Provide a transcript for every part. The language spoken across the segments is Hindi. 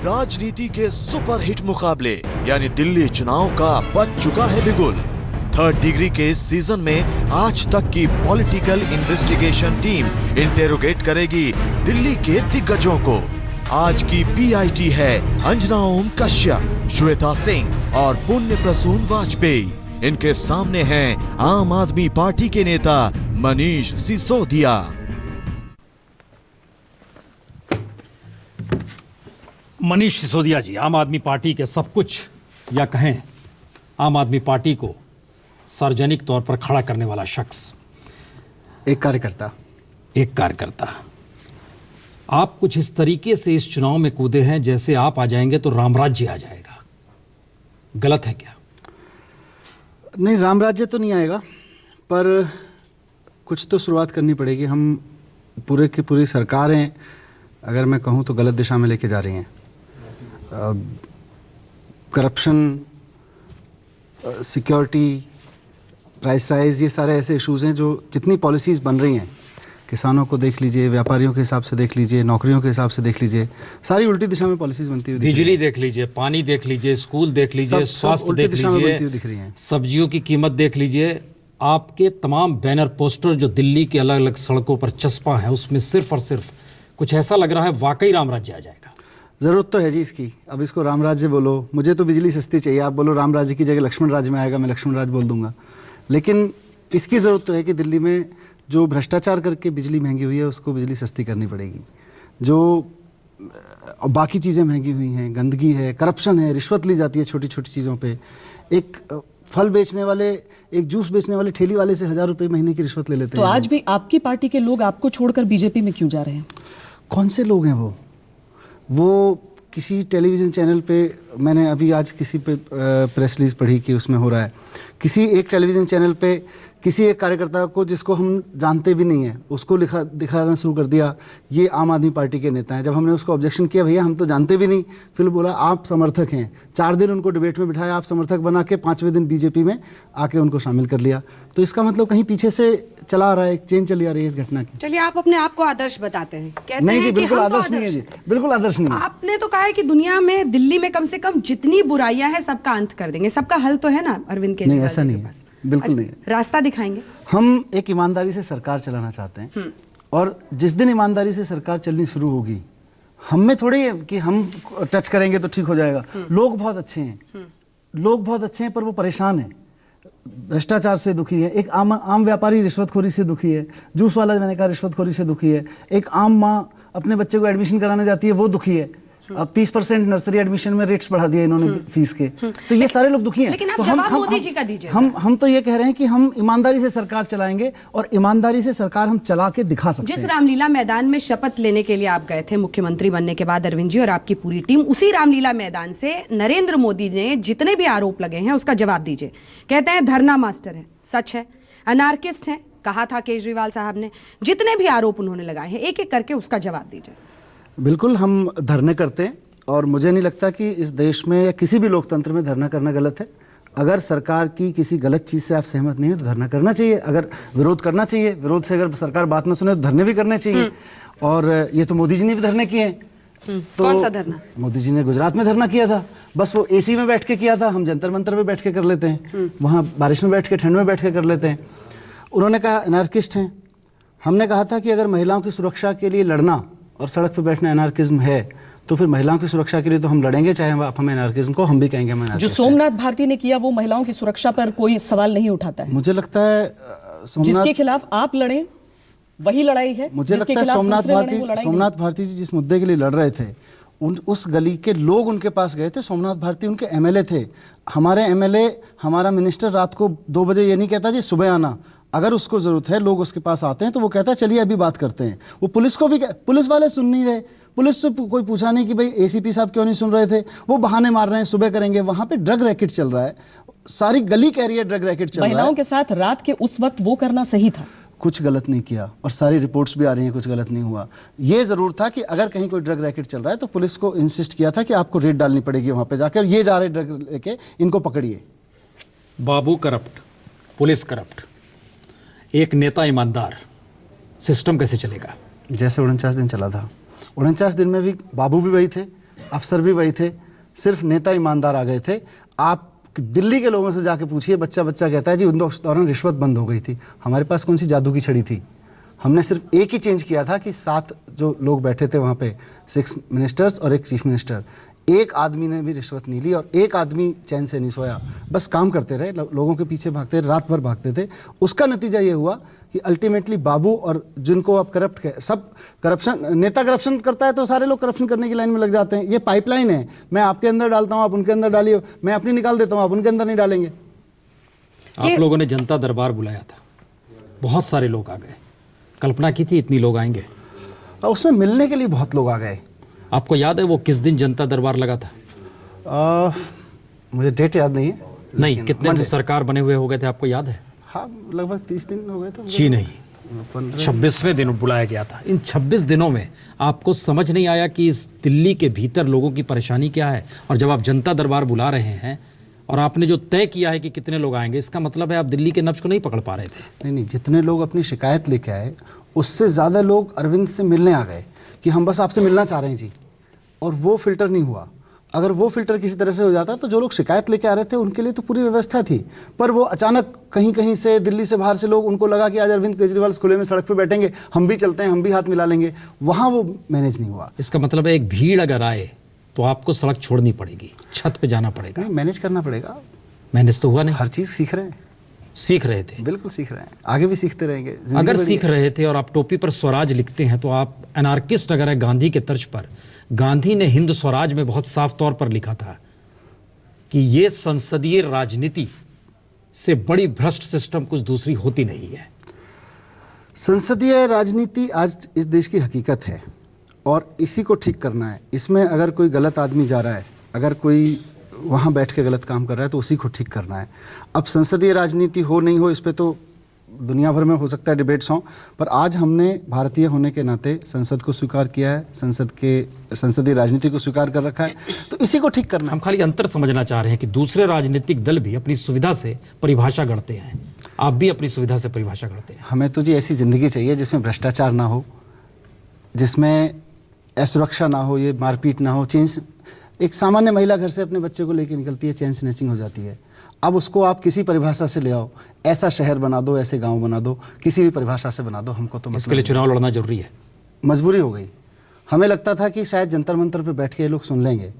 राजनीति के सुपरहिट मुकाबले यानी दिल्ली चुनाव का बच चुका है बिगुल। थर्ड डिग्री के इस सीजन में आज तक की पॉलिटिकल इन्वेस्टिगेशन टीम इंटेरोगेट करेगी दिल्ली के दिग्गजों को। आज की पीआईटी है अंजना ओम कश्यप, श्वेता सिंह और पुण्य प्रसून वाजपेयी। इनके सामने हैं आम आदमी पार्टी के नेता मनीष सिसोदिया। मनीष सिसोदिया जी, आम आदमी पार्टी के सब कुछ या कहें आम आदमी पार्टी को सार्वजनिक तौर पर खड़ा करने वाला शख्स, एक कार्यकर्ता। आप कुछ इस तरीके से इस चुनाव में कूदे हैं जैसे आप आ जाएंगे तो रामराज्य आ जाएगा। गलत है क्या? नहीं, रामराज्य तो नहीं आएगा, पर कुछ तो शुरुआत करनी पड़ेगी। हम पूरे की पूरी सरकार हैं, अगर मैं कहूँ तो गलत दिशा में लेके जा रही हैं। करप्शन, सिक्योरिटी, प्राइस राइज, ये सारे ऐसे इश्यूज़ हैं जो जितनी पॉलिसीज़ बन रही हैं, किसानों को देख लीजिए, व्यापारियों के हिसाब से देख लीजिए, नौकरियों के हिसाब से देख लीजिए, सारी उल्टी दिशा में पॉलिसीज़ बनती हुई बिजली देख लीजिए, पानी देख लीजिए, स्कूल देख लीजिए, स्वास्थ्य देख लीजिए, सब्जियों की कीमत देख लीजिए। आपके तमाम बैनर पोस्टर जो दिल्ली के अलग अलग सड़कों पर चस्पा हैं, उसमें सिर्फ और सिर्फ कुछ ऐसा लग रहा है वाकई रामराज्य आ जाएगा। ज़रूरत तो है जी इसकी। अब इसको रामराज्य बोलो, मुझे तो बिजली सस्ती चाहिए, आप बोलो रामराज्य की जगह लक्ष्मण राज्य में आएगा, मैं लक्ष्मण राज्य बोल दूंगा। लेकिन इसकी ज़रूरत तो है कि दिल्ली में जो भ्रष्टाचार करके बिजली महंगी हुई है उसको बिजली सस्ती करनी पड़ेगी। जो बाकी चीज़ें महंगी हुई हैं, गंदगी है, करप्शन है, रिश्वत ली जाती है छोटी छोटी चीज़ों पे। एक फल बेचने वाले, एक जूस बेचने वाले ठेली वाले से 1000 रुपये महीने की रिश्वत ले लेते हैं। तो आज भी आपकी पार्टी के लोग आपको छोड़कर बीजेपी में क्यों जा रहे हैं? कौन से लोग हैं वो किसी टेलीविज़न चैनल पे, मैंने अभी आज किसी पे प्रेस रिलीज पढ़ी कि उसमें हो रहा है, किसी एक टेलीविज़न चैनल पे किसी एक कार्यकर्ता को जिसको हम जानते भी नहीं हैं उसको दिखाना शुरू कर दिया ये आम आदमी पार्टी के नेता हैं। जब हमने उसको ऑब्जेक्शन किया, भैया हम तो जानते भी नहीं, फिर बोला आप समर्थक हैं। 4 दिन उनको डिबेट में बिठाया, आप समर्थक बना के 5वें दिन बीजेपी में आके उनको शामिल कर लिया। तो इसका मतलब कहीं पीछे से चला आ रहा है, एक चेन चली आ रही है इस घटना की। चलिए, आप अपने आप को आदर्श बताते हैं, कहते नहीं हैं जी, कि बिल्कुल हम आदर्श नहीं है जी, बिल्कुल आदर्श नहीं है। आपने तो कहा है कि दुनिया में, दिल्ली में कम से कम जितनी बुराइयां हैं सबका अंत कर देंगे, सबका हल तो है ना अरविंद केजरीवाल? नहीं, ऐसा नहीं है, बिल्कुल नहीं है। रास्ता दिखाएंगे। हम एक ईमानदारी से सरकार चलाना चाहते हैं, और जिस दिन ईमानदारी से सरकार चलनी शुरू होगी, हम में थोड़ी है कि हम टच करेंगे तो ठीक हो जाएगा। लोग बहुत अच्छे हैं, लोग बहुत अच्छे हैं, पर वो परेशान हैं, भ्रष्टाचार से दुखी है। एक आम व्यापारी रिश्वतखोरी से दुखी है, जूस वाला मैंने कहा रिश्वतखोरी से दुखी है, एक आम माँ अपने बच्चे को एडमिशन कराने जाती है वो दुखी है। अब 30% नर्सरी एडमिशन में रेट्स बढ़ा दिए इन्होंने फीस के, तो ये सारे लोग दुखी हैं। लेकिन आप तो जवाब मोदी जी का दीजिए। हम तो ये कह रहे हैं कि हम ईमानदारी से सरकार चलाएंगे, और ईमानदारी से सरकार हम चला के दिखा सकते हैं। जिस रामलीला मैदान में शपथ लेने के लिए आप गए थे मुख्यमंत्री बनने के बाद, अरविंद जी और आपकी पूरी टीम, उसी रामलीला मैदान से नरेंद्र मोदी ने जितने भी आरोप लगे हैं उसका जवाब दीजिए। कहते हैं धरना मास्टर है, सच है, अनार्किस्ट है, कहा था केजरीवाल साहब ने। जितने भी आरोप उन्होंने लगाए हैं एक एक करके उसका जवाब दीजिए। बिल्कुल, हम धरने करते हैं, और मुझे नहीं लगता कि इस देश में या किसी भी लोकतंत्र में धरना करना गलत है। अगर सरकार की किसी गलत चीज़ से आप सहमत नहीं हो तो धरना करना चाहिए, अगर विरोध करना चाहिए। विरोध से अगर सरकार बात ना सुने तो धरने भी करने चाहिए। और ये तो मोदी जी ने भी धरने किए हैं। तो कौन सा धरना? मोदी जी ने गुजरात में धरना किया था, बस वो एसी में बैठ के किया था, हम जंतर मंतर में बैठ के कर लेते हैं, वहाँ बारिश में बैठ के, ठंड में बैठ के कर लेते हैं। उन्होंने कहा एनार्किस्ट हैं, हमने कहा था कि अगर महिलाओं की सुरक्षा के लिए लड़ना और सड़क पर बैठना एनार्किज्म है तो फिर महिलाओं की सुरक्षा के लिए तो हम लड़ेंगे, चाहे आप हमें एनार्किज्म को, हम भी कहेंगे हम एनार्किस्ट। जो सोमनाथ भारती ने किया वो महिलाओं की सुरक्षा पर कोई सवाल नहीं उठाता है। मुझे लगता है जिसके खिलाफ आप लड़े वही लड़ाई है। मुझे लगता है सोमनाथ भारती जी जिस मुद्दे के लिए लड़ रहे थे, उस गली के लोग उनके पास गए थे। सोमनाथ भारती उनके एमएलए थे। हमारे एमएलए, हमारा मिनिस्टर रात को 2 बजे ये नहीं कहता जी सुबह आना, अगर उसको जरूरत है, लोग उसके पास आते हैं तो वो कहता है चलिए अभी बात करते हैं। वो पुलिस को भी, पुलिस वाले सुन नहीं रहे, पुलिस से कोई पूछा नहीं कि भाई एसीपी साहब क्यों नहीं सुन रहे थे, वो बहाने मार रहे हैं सुबह करेंगे। वहां पे ड्रग रैकेट चल रहा है, सारी गली कह रही है ड्रग रैकेट चल रहा है। महिलाओं के साथ रात के उस वक्त वो करना सही था। कुछ गलत नहीं किया, और सारी रिपोर्ट्स भी आ रही हैं कुछ गलत नहीं हुआ। ये जरूर था कि अगर कहीं कोई ड्रग रैकेट चल रहा है तो पुलिस को इंसिस्ट किया था कि आपको रेड डालनी पड़ेगी वहां पे जाकर, ये जा रहे ड्रग लेके, इनको पकड़िए। बाबू करप्ट, पुलिस करप्ट, एक नेता ईमानदार, सिस्टम कैसे चलेगा? जैसे 49 दिन चला था, 49 दिन में भी बाबू भी वही थे, अफसर भी वही थे, सिर्फ नेता ईमानदार आ गए थे। आप दिल्ली के लोगों से जाके पूछिए, बच्चा कहता है जी उन दौरान रिश्वत बंद हो गई थी। हमारे पास कौन सी जादू की छड़ी थी? हमने सिर्फ एक ही चेंज किया था कि 7 जो लोग बैठे थे वहाँ पे, 6 मिनिस्टर्स और एक चीफ मिनिस्टर, एक आदमी ने भी रिश्वत नहीं ली और एक आदमी चैन से नहीं सोया, बस काम करते रहे, लोगों के पीछे भागते रहे, रात भर भागते थे। उसका नतीजा ये हुआ कि अल्टीमेटली बाबू और जिनको आप करप्ट, सब करप्शन, नेता करप्शन करता है तो सारे लोग करप्शन करने की लाइन में लग जाते हैं। ये पाइपलाइन है, मैं आपके अंदर डालता हूँ, आप उनके अंदर डालिए, मैं अपनी निकाल देता हूँ, आप उनके अंदर नहीं डालेंगे। आप लोगों ने जनता दरबार बुलाया था, बहुत सारे लोग आ गए, कल्पना की थी इतनी लोग आएंगे? और उसमें मिलने के लिए बहुत लोग आ गए। आपको याद है वो किस दिन जनता दरबार लगा था? मुझे डेट याद नहीं है। नहीं, कितने दिन सरकार बने हुए हो गए थे, आपको याद है? हाँ, लगभग 30 दिन हो गए थे। जी नहीं, 26वें दिन बुलाया गया था। इन 26 दिनों में आपको समझ नहीं आया कि इस दिल्ली के भीतर लोगों की परेशानी क्या है? और जब आप जनता दरबार बुला रहे हैं और आपने जो तय किया है कि कितने लोग आएंगे, इसका मतलब है आप दिल्ली के नब्ज को नहीं पकड़ पा रहे थे। नहीं, जितने लोग अपनी शिकायत लेके आए उससे ज़्यादा लोग अरविंद से मिलने आ गए कि हम बस आपसे मिलना चाह रहे हैं जी, और वो फिल्टर नहीं हुआ। अगर वो फिल्टर किसी तरह से हो जाता तो जो लोग शिकायत लेके आ रहे थे उनके लिए तो पूरी व्यवस्था थी, पर वो अचानक कहीं कहीं से, दिल्ली से बाहर से लोग, उनको लगा कि आज अरविंद केजरीवाल खुले में सड़क पे बैठेंगे, हम भी चलते हैं, हम भी हाथ मिला लेंगे, वहाँ वो मैनेज नहीं हुआ। इसका मतलब है एक भीड़ अगर आए तो आपको सड़क छोड़नी पड़ेगी, छत पे जाना पड़ेगा, नहीं, मैनेज करना पड़ेगा। मैनेज तो हुआ नहीं। हर चीज़ सीख रहे हैं। सीख रहे थे? बिल्कुल सीख रहे हैं, आगे भी सीखते रहेंगे। अगर सीख रहे थे और आप टोपी पर स्वराज लिखते हैं तो आप एनार्किस्ट अगर है गांधी के तर्ज पर, गांधी ने हिंद स्वराज में बहुत साफ तौर पर लिखा था कि ये संसदीय राजनीति से बड़ी भ्रष्ट सिस्टम कुछ दूसरी होती नहीं है। संसदीय राजनीति आज इस देश की हकीकत है और इसी को ठीक करना है। इसमें अगर कोई गलत आदमी जा रहा है, अगर कोई वहाँ बैठ के गलत काम कर रहा है तो उसी को ठीक करना है। अब संसदीय राजनीति हो नहीं हो, इस पे तो दुनिया भर में हो सकता है डिबेट्स हों, पर आज हमने भारतीय होने के नाते संसद को स्वीकार किया है, संसदीय राजनीति को स्वीकार कर रखा है, तो इसी को ठीक करना है। हम खाली अंतर समझना चाह रहे हैं कि दूसरे राजनीतिक दल भी अपनी सुविधा से परिभाषा गढ़ते हैं, आप भी अपनी सुविधा से परिभाषा गढ़ते हैं। हमें तो जी ऐसी ज़िंदगी चाहिए जिसमें भ्रष्टाचार ना हो, जिसमें असुरक्षा ना हो, ये मारपीट ना हो। चेंज, एक सामान्य महिला घर से अपने बच्चे को लेकर निकलती है, चेन स्नैचिंग हो जाती है। अब उसको आप किसी परिभाषा से ले आओ, ऐसा शहर बना दो, ऐसे गांव बना दो, किसी भी परिभाषा से बना दो, हमको तो इसके लिए चुनाव लड़ना जरूरी है। मजबूरी हो गई। हमें लगता था कि शायद जंतर मंतर पे बैठ के ये लोग सुन लेंगे,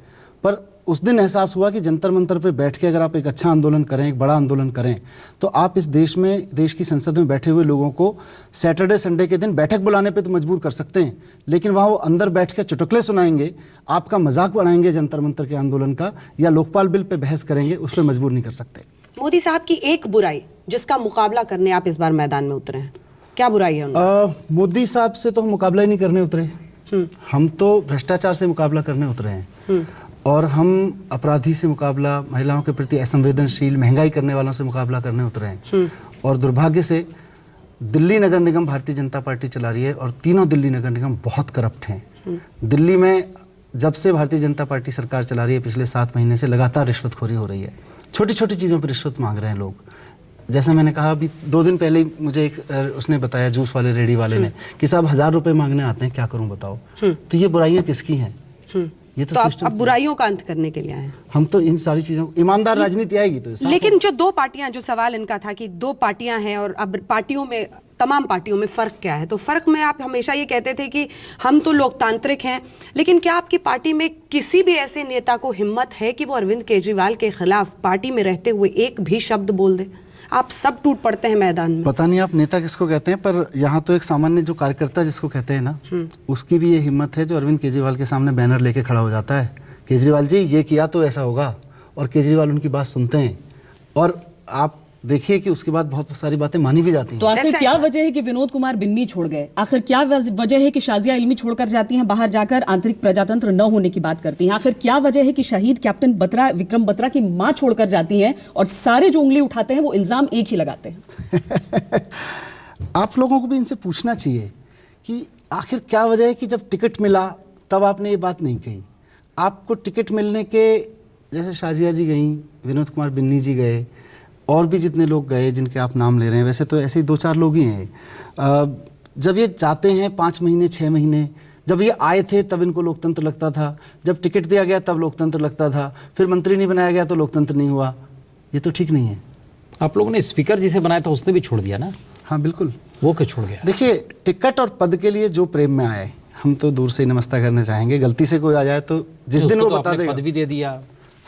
पर उस दिन एहसास हुआ कि जंतर मंतर पे बैठ के अगर आप एक अच्छा आंदोलन करें, एक बड़ा आंदोलन करें, तो आप इस देश में, देश की संसद में बैठे हुए लोगों को सैटरडे संडे के दिन बैठक बुलाने पे तो मजबूर कर सकते हैं, लेकिन वहाँ वो अंदर बैठ के चुटकुले सुनाएंगे, आपका मजाक बढ़ाएंगे जंतर मंतर के आंदोलन का, या लोकपाल बिल पे बहस करेंगे, उस पर मजबूर नहीं कर सकते। मोदी साहब की एक बुराई जिसका मुकाबला करने आप इस बार मैदान में उतरे हैं, क्या बुराई है उनकी? मोदी साहब से तो हम मुकाबला ही नहीं करने उतरे, हम तो भ्रष्टाचार से मुकाबला करने उतरे हैं, और हम अपराधी से मुकाबला, महिलाओं के प्रति असंवेदनशील, महंगाई करने वालों से मुकाबला करने उतरे हैं। और दुर्भाग्य से दिल्ली नगर निगम भारतीय जनता पार्टी चला रही है और तीनों दिल्ली नगर निगम बहुत करप्ट हैं। दिल्ली में जब से भारतीय जनता पार्टी सरकार चला रही है, पिछले 7 महीने से लगातार रिश्वतखोरी हो रही है। छोटी छोटी चीज़ों पर रिश्वत मांग रहे हैं लोग। जैसा मैंने कहा, अभी 2 दिन पहले ही मुझे एक उसने बताया, जूस वाले रेडी वाले ने, कि साहब 1000 रुपये मांगने आते हैं, क्या करूं बताओ। तो ये बुराइयां किसकी हैं? ये तो आप बुराइयों का अंत करने के लिए आए हैं। हम तो इन सारी चीजों, ईमानदार राजनीति आएगी तो। लेकिन जो 2 पार्टियां, जो सवाल इनका था कि 2 पार्टियां हैं और अब पार्टियों में, तमाम पार्टियों में फर्क क्या है? तो फर्क में आप हमेशा ये कहते थे कि हम तो लोकतांत्रिक हैं, लेकिन क्या आपकी पार्टी में किसी भी ऐसे नेता को हिम्मत है कि वो अरविंद केजरीवाल के खिलाफ पार्टी में रहते हुए एक भी शब्द बोल दे? आप सब टूट पड़ते हैं मैदान में। पता नहीं आप नेता किसको कहते हैं, पर यहाँ तो एक सामान्य जो कार्यकर्ता जिसको कहते हैं ना, उसकी भी ये हिम्मत है जो अरविंद केजरीवाल के सामने बैनर लेके खड़ा हो जाता है, केजरीवाल जी ये किया तो ऐसा होगा, और केजरीवाल उनकी बात सुनते हैं, और आप देखिए कि उसके बाद बहुत सारी बातें मानी भी जाती हैं। तो आखिर क्या वजह है कि विनोद कुमार बिन्नी छोड़ गए? आखिर क्या वजह है कि शाजिया इल्मी छोड़कर जाती हैं, बाहर जाकर आंतरिक प्रजातंत्र न होने की बात करती हैं? आखिर क्या वजह है कि शहीद कैप्टन बत्रा, विक्रम बत्रा की मां छोड़कर जाती हैं और सारे जो उंगली उठाते हैं वो इल्जाम एक ही लगाते हैं? आप लोगों को भी इनसे पूछना चाहिए कि आखिर क्या वजह है कि जब टिकट मिला तब आपने ये बात नहीं कही। आपको टिकट मिलने के, जैसे शाजिया जी गई, विनोद कुमार बिन्नी जी गए, और भी जितने लोग गए जिनके आप नाम ले रहे हैं, वैसे तो ऐसे ही 2-4 लोग ही हैं। जब ये जाते हैं 5 महीने 6 महीने, जब ये आए थे तब इनको लोकतंत्र लगता था, जब टिकट दिया गया तब लोकतंत्र लगता था, फिर मंत्री नहीं बनाया गया तो लोकतंत्र नहीं हुआ। ये तो ठीक नहीं है। आप लोगों ने स्पीकर जिसे बनाया था उसने भी छोड़ दिया ना? हाँ बिल्कुल। वो क्यों छोड़ गया? देखिए, टिकट और पद के लिए जो प्रेम में आए, हम तो दूर से ही नमस्ता करना चाहेंगे। गलती से कोई आ जाए तो जिस दिन वो बता देगा। पद भी दे दिया,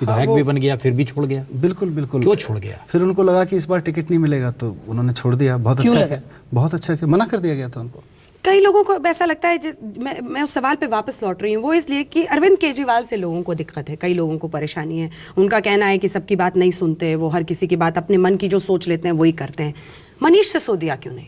विधायक भी बन गया, फिर भी छोड़ गया। बिल्कुल बिल्कुल। क्यों छोड़ गया? फिर उनको लगा कि इस बार टिकट नहीं मिलेगा तो उन्होंने छोड़ दिया। बहुत अच्छा किया, बहुत अच्छा किया, मना कर दिया गया था उनको। कई लोगों को ऐसा लगता है, मैं उस सवाल पे वापस लौट रही हूँ, वो इसलिए कि अरविंद केजरीवाल से लोगों को दिक्कत है, कई लोगों को परेशानी है। उनका कहना है कि सबकी बात नहीं सुनते, वो हर किसी की बात अपने मन की जो सोच लेते हैं वही करते हैं। मनीष सिसोदिया क्यों नहीं?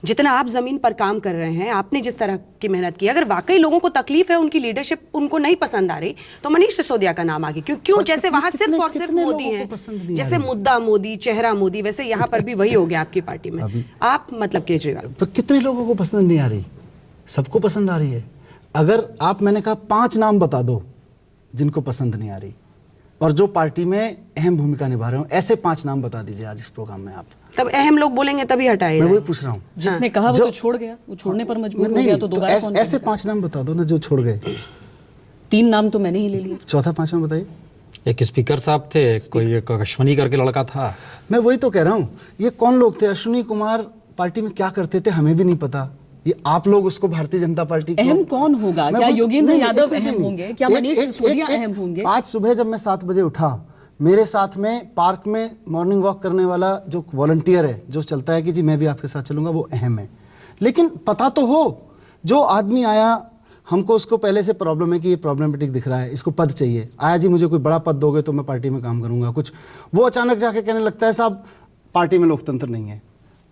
जितना आप जमीन पर काम कर रहे हैं, आपने जिस तरह की मेहनत की, अगर वाकई लोगों को तकलीफ है, उनकी लीडरशिप उनको नहीं पसंद आ रही, तो मनीष सिसोदिया का नाम आगे क्यों? जैसे वहां सिर्फ और सिर्फ मोदी हैं, जैसे मुद्दा मोदी, चेहरा मोदी, वैसे यहाँ पर भी वही हो गया आपकी पार्टी में। आप मतलब केजरीवाल, तो कितने लोगों को पसंद नहीं आ रही? सबको पसंद आ रही है। अगर आप, मैंने कहा 5 नाम बता दो जिनको पसंद नहीं आ रही और जो पार्टी में अहम भूमिका निभा रहे हो, ऐसे 5 नाम बता दीजिए आज इस प्रोग्राम में आप। तब अहम लोग बोलेंगे तभी हटाए। मैं वही पूछ रहा हूँ। जिसने कहा वो तो छोड़ गया, वो छोड़ने पर मजबूर हो गया, तो दोबारा कौन? ऐसे 5 नाम बता दो ना जो छोड़ गए। 3 नाम तो मैंने ही ले लिए। चौथा 5वां बताइए। एक स्पीकर साहब थे, कोई एक अश्वनी करके लड़का था। मैं वही तो कह रहा हूँ, ये कौन लोग थे? अश्विनी कुमार पार्टी में क्या करते थे हमें भी नहीं पता। ये आप लोग उसको भारतीय जनता पार्टी अहम कौन होगा? क्या योगेंद्र यादव अहम होंगे? क्या मनीष सिसोदिया अहम होंगे? आज सुबह जब मैं 7 बजे उठा, मेरे साथ में पार्क में मॉर्निंग वॉक करने वाला जो वॉलंटियर है, जो चलता है कि जी मैं भी आपके साथ चलूंगा, वो अहम है। लेकिन पता तो हो, जो आदमी आया, हमको उसको पहले से प्रॉब्लम है कि ये प्रॉब्लमेटिक दिख रहा है, इसको पद चाहिए, आया जी मुझे कोई बड़ा पद दोगे तो मैं पार्टी में काम करूंगा कुछ, वो अचानक जाके कहने लगता है साहब पार्टी में लोकतंत्र नहीं है।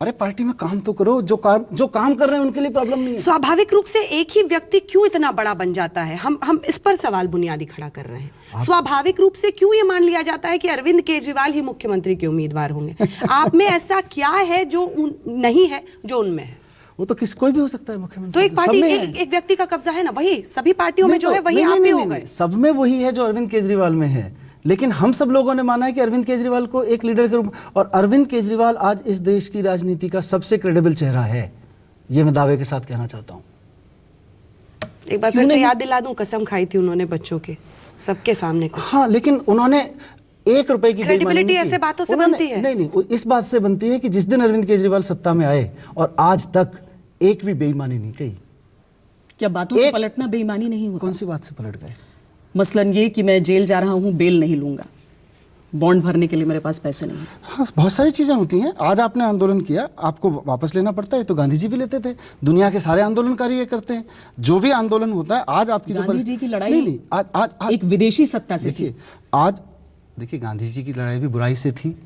अरे पार्टी में काम तो करो, जो काम कर रहे हैं उनके लिए प्रॉब्लम नहीं है। स्वाभाविक रूप से एक ही व्यक्ति क्यों इतना बड़ा बन जाता है? हम इस पर सवाल बुनियादी खड़ा कर रहे हैं। स्वाभाविक रूप से क्यों ये मान लिया जाता है कि अरविंद केजरीवाल ही मुख्यमंत्री के उम्मीदवार होंगे? आप में ऐसा क्या है जो नहीं है जो उनमें है? वो तो कोई भी हो सकता है मुख्यमंत्री। तो एक पार्टी, एक व्यक्ति का कब्जा है ना, वही सभी पार्टियों में जो है वही आप भी हो गए। सब में वही है जो अरविंद केजरीवाल में है, लेकिन हम सब लोगों ने माना है कि अरविंद केजरीवाल को एक लीडर के रूप, और अरविंद केजरीवाल आज इस देश की राजनीति का सबसे क्रेडिबल चेहरा है, ये मैं दावे के साथ कहना चाहता हूँ। एक बार फिर से याद दिला दूं, कसम खाई थी उन्होंने बच्चों के सबके सामने कुछ। हाँ, लेकिन उन्होंने 1 रुपए की क्रेडिबिलिटी ऐसे बातों से बनती है? नहीं, इस बात से बनती है कि जिस दिन अरविंद केजरीवाल सत्ता में आए और आज तक एक भी बेईमानी नहीं कही। क्या बातों से पलटना बेईमानी नहीं होता? कौन सी बात से पलट गए? मसलन ये कि मैं जेल जा रहा हूं, बेल नहीं लूंगा, बॉन्ड भरने के लिए मेरे पास पैसे नहीं। हाँ, बहुत सारी चीजें होती हैं। आज आपने आंदोलन किया, आपको वापस लेना पड़ता है, तो गांधी जी भी लेते थे, दुनिया के सारे आंदोलनकारी ये करते हैं। जो भी आंदोलन होता है, आज आपकी गांधी जी की लड़ाई नहीं, आज एक विदेशी सत्ता से थी। आज देखिए, गांधी जी की लड़ाई भी बुराई से थी,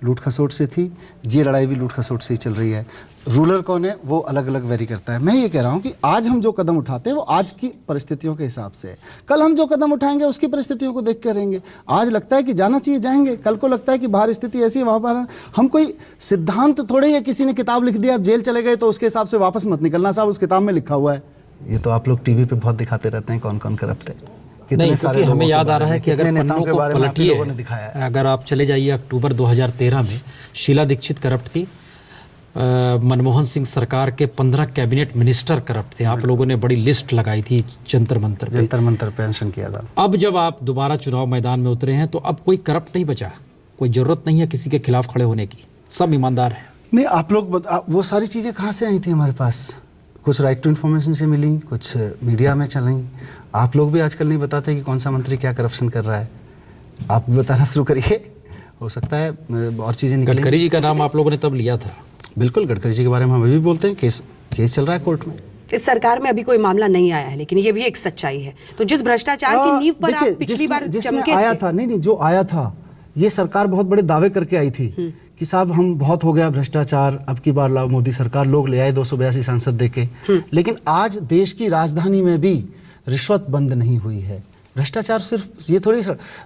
लूट खसोट से थी, ये लड़ाई भी लूट खसोट से ही चल रही है। रूलर कौन है वो अलग अलग वेरी करता है। मैं ये कह रहा हूँ कि आज हम जो कदम उठाते हैं वो आज की परिस्थितियों के हिसाब से है, कल हम जो कदम उठाएंगे उसकी परिस्थितियों को देख कर रहेंगे। आज लगता है कि जाना चाहिए, जाएंगे, कल को लगता है कि बाहर स्थिति ऐसी है, वहाँ पर हम कोई सिद्धांत थोड़े ही, किसी ने किताब लिख दिया, आप जेल चले गए तो उसके हिसाब से वापस मत निकलना, साहब उस किताब में लिखा हुआ है। ये तो आप लोग टीवी पे बहुत दिखाते रहते हैं कौन कौन करप्ट है, कितने सारे। हमें याद आ रहा है कि अगर नेताओं के बारे में आप लोगों ने दिखाया है। अगर आप चले जाइए अक्टूबर 2013 में शीला दीक्षित करप्ट थी, मनमोहन सिंह सरकार के 15 कैबिनेट मिनिस्टर करप्ट थे। आप लोगों ने बड़ी लिस्ट लगाई थी जंतर मंतर पे पेंशन किया था। अब जब आप दोबारा चुनाव मैदान में उतरे हैं तो अब कोई करप्ट नहीं बचा, कोई जरूरत नहीं है किसी के खिलाफ खड़े होने की, सब ईमानदार है। नहीं, आप लोग वो सारी चीजें कहाँ से आई थी हमारे पास? कुछ राइट टू इन्फॉर्मेशन से मिली, कुछ मीडिया में चली। आप लोग भी आजकल नहीं बताते कि कौन सा मंत्री क्या करप्शन कर रहा है। आप भी बताना शुरू करिए, हो सकता है और चीजें निकलें। गडकरी जी का नाम आप लोगों ने तब लिया था। बिल्कुल, गडकरी जी के बारे में हम अभी भी बोलते हैं, केस चल रहा है कोर्ट में। इस सरकार में अभी कोई मामला नहीं आया है, लेकिन ये भी एक सच्चाई है। तो जिस भ्रष्टाचार की नींव पर आप पिछली बार चमके आया था, नहीं, जो आया था, ये सरकार बहुत बड़े दावे करके आई थी कि साहब हम बहुत हो गया भ्रष्टाचार, अब की बार लाओ मोदी सरकार, लोग ले आए 282 सांसद देके। लेकिन आज देश की राजधानी में भी रिश्वत बंद नहीं हुई है। भ्रष्टाचार सिर्फ ये थोड़ी।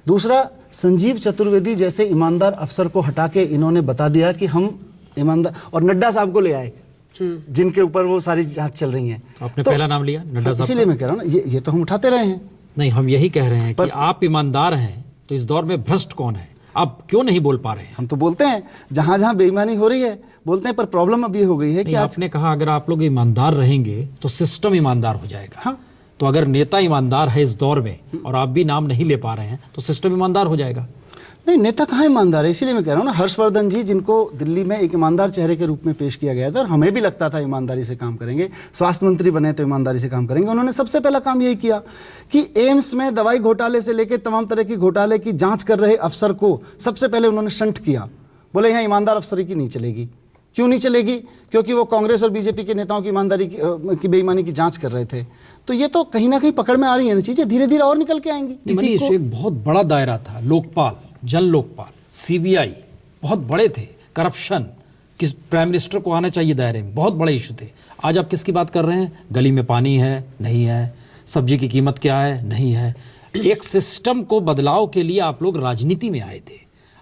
दूसरा, संजीव चतुर्वेदी जैसे ईमानदार अफसर को हटा के इन्होंने बता दिया कि हम ईमानदार, और नड्डा साहब को ले आए जिनके ऊपर वो सारी जांच चल रही है। आपने पहला नाम लिया नड्डा साहब, इसीलिए मैं कह रहा हूँ ना, ये तो हम उठाते रहे हैं। नहीं, हम यही कह रहे हैं कि आप ईमानदार हैं तो इस दौर में भ्रष्ट कौन है? आप क्यों नहीं बोल पा रहे हैं? हम तो बोलते हैं जहां जहां बेईमानी हो रही है बोलते हैं, पर प्रॉब्लम अब ये हो गई है कि आपने कहा अगर आप लोग ईमानदार रहेंगे तो सिस्टम ईमानदार हो जाएगा। हाँ। तो अगर नेता ईमानदार है इस दौर में और आप भी नाम नहीं ले पा रहे हैं तो सिस्टम ईमानदार हो जाएगा। नहीं, नेता कहाँ ईमानदार है, इसीलिए मैं कह रहा हूँ ना, हर्षवर्धन जी जिनको दिल्ली में एक ईमानदार चेहरे के रूप में पेश किया गया था और हमें भी लगता था ईमानदारी से काम करेंगे, स्वास्थ्य मंत्री बने तो ईमानदारी से काम करेंगे, उन्होंने सबसे पहला काम यही किया कि एम्स में दवाई घोटाले से लेकर तमाम तरह की घोटाले की जांच कर रहे अफसर को सबसे पहले उन्होंने शंट किया, बोले यहाँ ईमानदार अफसरी की नहीं चलेगी। क्यों नहीं चलेगी? क्योंकि वो कांग्रेस और बीजेपी के नेताओं की ईमानदारी की बेईमानी की जांच कर रहे थे। तो ये तो कहीं ना कहीं पकड़ में आ रही है ना चीजें, धीरे धीरे और निकल के आएंगी। मनीष, एक बहुत बड़ा दायरा था, लोकपाल, जन लोकपाल, सीबीआई, बहुत बड़े थे, करप्शन, किस प्राइम मिनिस्टर को आना चाहिए दायरे में, बहुत बड़े इशू थे। आज आप किसकी बात कर रहे हैं? गली में पानी है, नहीं है, सब्जी की कीमत क्या है, नहीं है। एक सिस्टम को बदलाव के लिए आप लोग राजनीति में आए थे,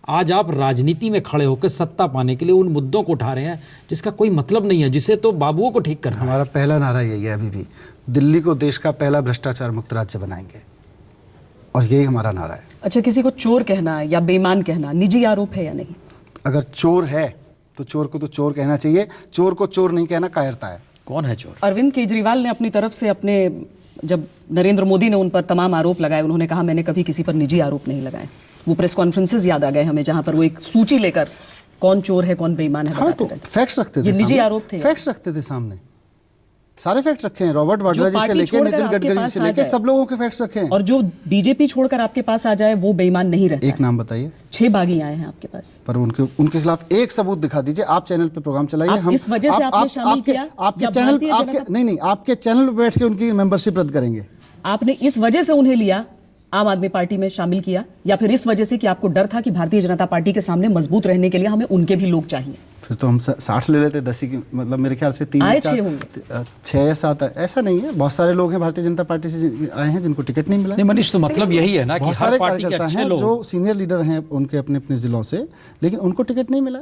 आज आप राजनीति में खड़े होकर सत्ता पाने के लिए उन मुद्दों को उठा रहे हैं जिसका कोई मतलब नहीं है, जिसे तो बाबुओं को ठीक करना है। हमारा पहला नारा यही है अभी भी, दिल्ली को देश का पहला भ्रष्टाचार मुक्त राज्य बनाएंगे, और यही हमारा नारा है। अच्छा, किसी को चोर कहना या बेईमान कहना निजी आरोप है या नहीं? अगर चोर है तो चोर को तो चोर कहना चाहिए, चोर को चोर नहीं कहना कायरता है। कौन है चोर? अरविंद केजरीवाल ने अपनी तरफ से जब नरेंद्र मोदी ने उन पर तमाम आरोप लगाए, उन्होंने कहा मैंने कभी किसी पर निजी आरोप नहीं लगाए। वो प्रेस कॉन्फ्रेंसेस याद आ गए हमें जहां पर वो एक सूची लेकर कौन चोर है कौन बेईमान है हाँ, बताते तो रहे। फैक्ट्स रखते थे, ये निजी आरोप थे, फैक्ट्स रखते थे सामने, सारे फैक्ट रखे हैं, रॉबर्ट वाड्रा जी से लेके नितिन गडकरी जी से लेके सब लोगों के फैक्ट्स रखे हैं। और जो बीजेपी छोड़कर आपके पास आ जाए वो बेईमान नहीं रहता। एक नाम बताइए। 6 बागी आए हैं आपके पास, पर उनके खिलाफ एक सबूत दिखा दीजिए। आप चैनल पे प्रोग्राम चलाइए, हम इस वजह से आपने शामिल किया आपके चैनल नहीं आपके चैनल पे बैठ के उनकी मेंबरशिप रद्द करेंगे। आपने इस वजह से उन्हें लिया, आम आदमी पार्टी में शामिल किया, या फिर इस वजह से कि आपको डर था कि भारतीय जनता पार्टी के सामने मजबूत रहने के लिए हमें उनके भी लोग चाहिए? फिर तो हम 60 ले लेते, 10 की, मतलब मेरे ख्याल से 3 या 4 6 या 7 ऐसा नहीं है। बहुत सारे लोग हैं भारतीय जनता पार्टी से आए हैं जिनको टिकट नहीं मिला। नहीं मनीष, तो मतलब यही है ना कि बहुत सारे कार्यकर्ता हैं जो सीनियर लीडर हैं उनके अपने अपने जिलों से, लेकिन उनको टिकट नहीं मिला।